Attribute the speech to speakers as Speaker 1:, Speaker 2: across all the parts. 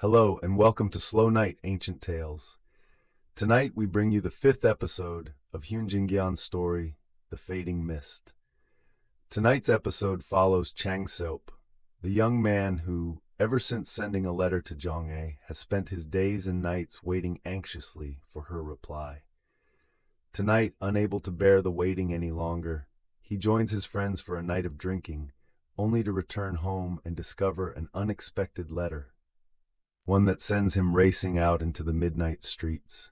Speaker 1: Hello and welcome to Slow Night Ancient Tales. Tonight we bring you the fifth episode of Hyun Jin-geon's story, The Fading Mist. Tonight's episode follows Chang-seop, the young man who, ever since sending a letter to Jeong-ae, has spent his days and nights waiting anxiously for her reply. Tonight, unable to bear the waiting any longer, he joins his friends for a night of drinking, only to return home and discover an unexpected letter. One that sends him racing out into the midnight streets.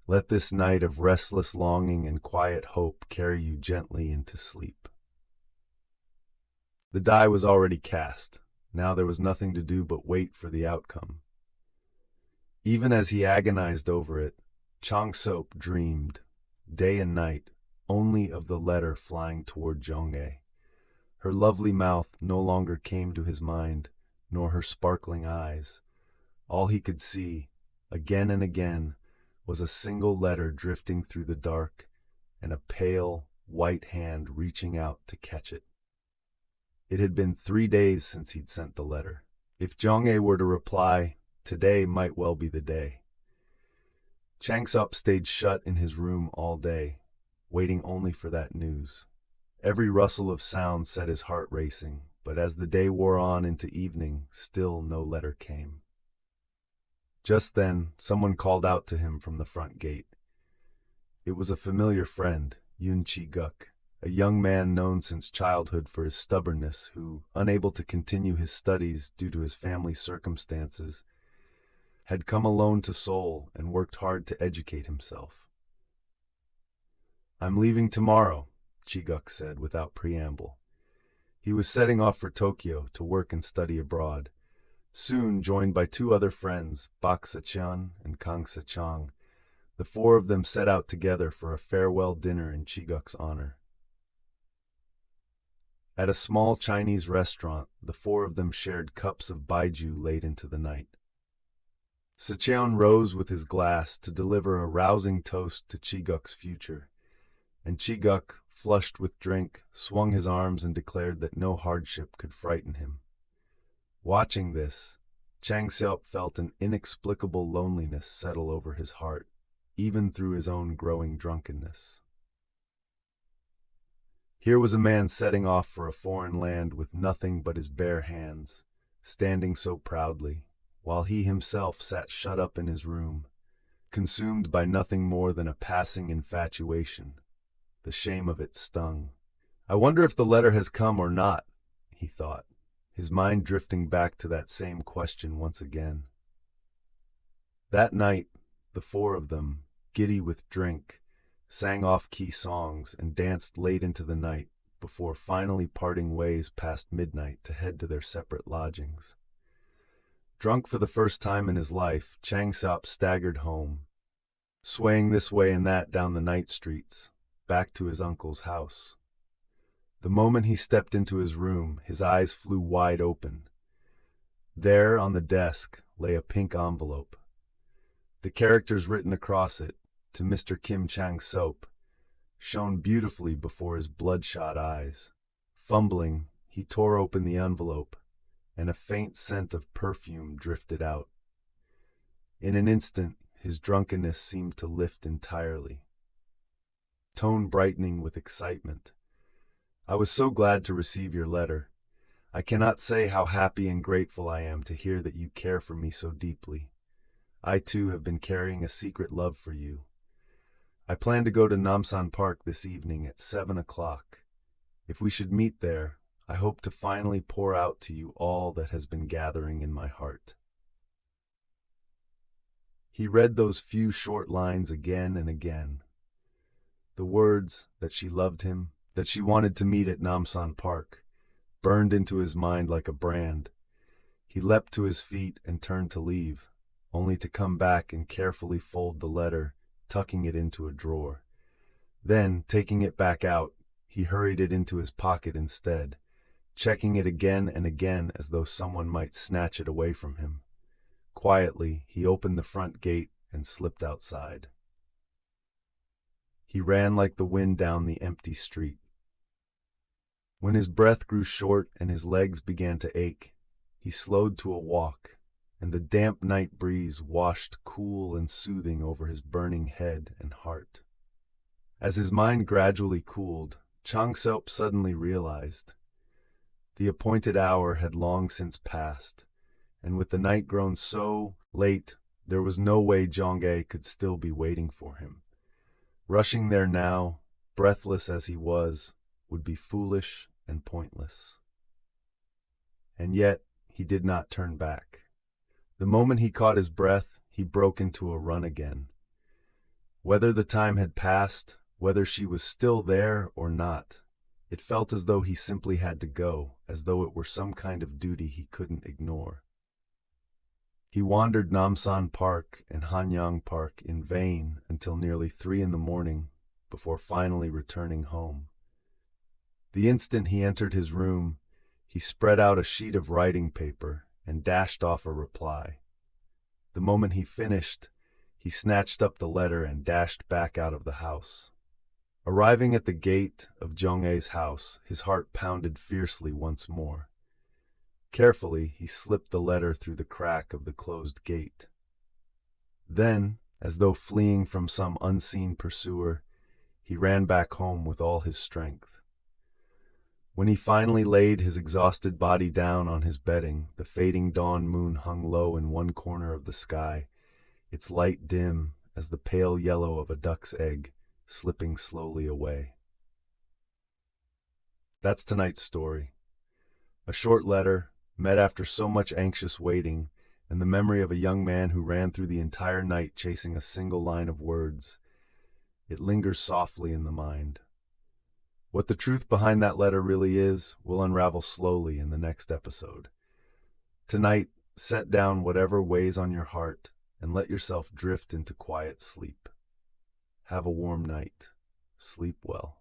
Speaker 1: Let this night of restless longing and quiet hope carry you gently into sleep. The die was already cast. Now there was nothing to do but wait for the outcome. Even as he agonized over it, Chang-seop dreamed, day and night, only of the letter flying toward Jeong-ae. Her lovely mouth no longer came to his mind, nor her sparkling eyes. All he could see, again and again, was a single letter drifting through the dark and a pale, white hand reaching out to catch it. It had been 3 days since he'd sent the letter. If Jeong-ae were to reply, today might well be the day. Chang-seop stayed shut in his room all day, waiting only for that news. Every rustle of sound set his heart racing, but as the day wore on into evening, still no letter came. Just then, someone called out to him from the front gate. It was a familiar friend, Hyun Jin-geon, a young man known since childhood for his stubbornness who, unable to continue his studies due to his family's circumstances, had come alone to Seoul and worked hard to educate himself. "I'm leaving tomorrow," Jin-geon said without preamble. He was setting off for Tokyo to work and study abroad. Soon, joined by 2 other friends, Bak Se-cheon and Kang Se-chong, the 4 of them set out together for a farewell dinner in Jin-geon's honor. At a small Chinese restaurant, the 4 of them shared cups of baijiu late into the night. Se-cheon rose with his glass to deliver a rousing toast to Jin-geon's future, and Jin-geon, flushed with drink, swung his arms and declared that no hardship could frighten him. Watching this, Chang-seop felt an inexplicable loneliness settle over his heart, even through his own growing drunkenness. Here was a man setting off for a foreign land with nothing but his bare hands, standing so proudly, while he himself sat shut up in his room, consumed by nothing more than a passing infatuation. The shame of it stung. "I wonder if the letter has come or not," he thought, his mind drifting back to that same question once again. That night, the 4 of them, giddy with drink, sang off-key songs and danced late into the night before finally parting ways past midnight to head to their separate lodgings. Drunk for the first time in his life, Chang-seop staggered home, swaying this way and that down the night streets, back to his uncle's house. The moment he stepped into his room, his eyes flew wide open. There, on the desk, lay a pink envelope. The characters written across it, "To Mr. Kim Chang-seop," shone beautifully before his bloodshot eyes. Fumbling, he tore open the envelope, and a faint scent of perfume drifted out. In an instant, his drunkenness seemed to lift entirely, tone brightening with excitement. "I was so glad to receive your letter. I cannot say how happy and grateful I am to hear that you care for me so deeply. I too have been carrying a secret love for you. I plan to go to Namsan Park this evening at 7 o'clock. If we should meet there, I hope to finally pour out to you all that has been gathering in my heart." He read those few short lines again and again. The words that she loved him, that she wanted to meet at Namsan Park, burned into his mind like a brand. He leapt to his feet and turned to leave, only to come back and carefully fold the letter, tucking it into a drawer. Then, taking it back out, he hurried it into his pocket instead, checking it again and again as though someone might snatch it away from him. Quietly, he opened the front gate and slipped outside. He ran like the wind down the empty street. When his breath grew short and his legs began to ache, he slowed to a walk and the damp night breeze washed cool and soothing over his burning head and heart. As his mind gradually cooled, Chang-seop suddenly realized the appointed hour had long since passed, and with the night grown so late, there was no way Jeong-ae could still be waiting for him. Rushing there now, breathless as he was, would be foolish and pointless. And yet, he did not turn back. The moment he caught his breath, he broke into a run again. Whether the time had passed, whether she was still there or not, it felt as though he simply had to go, as though it were some kind of duty he couldn't ignore. He wandered Namsan Park and Hanyang Park in vain until nearly 3 in the morning before finally returning home. The instant he entered his room, he spread out a sheet of writing paper and dashed off a reply. The moment he finished, he snatched up the letter and dashed back out of the house. Arriving at the gate of Jeong-ae's house, his heart pounded fiercely once more. Carefully, he slipped the letter through the crack of the closed gate. Then, as though fleeing from some unseen pursuer, he ran back home with all his strength. When he finally laid his exhausted body down on his bedding, the fading dawn moon hung low in one corner of the sky, its light dim as the pale yellow of a duck's egg, slipping slowly away. That's tonight's story. A short letter, met after so much anxious waiting, and the memory of a young man who ran through the entire night chasing a single line of words. It lingers softly in the mind. What the truth behind that letter really is will unravel slowly in the next episode. Tonight, set down whatever weighs on your heart and let yourself drift into quiet sleep. Have a warm night. Sleep well.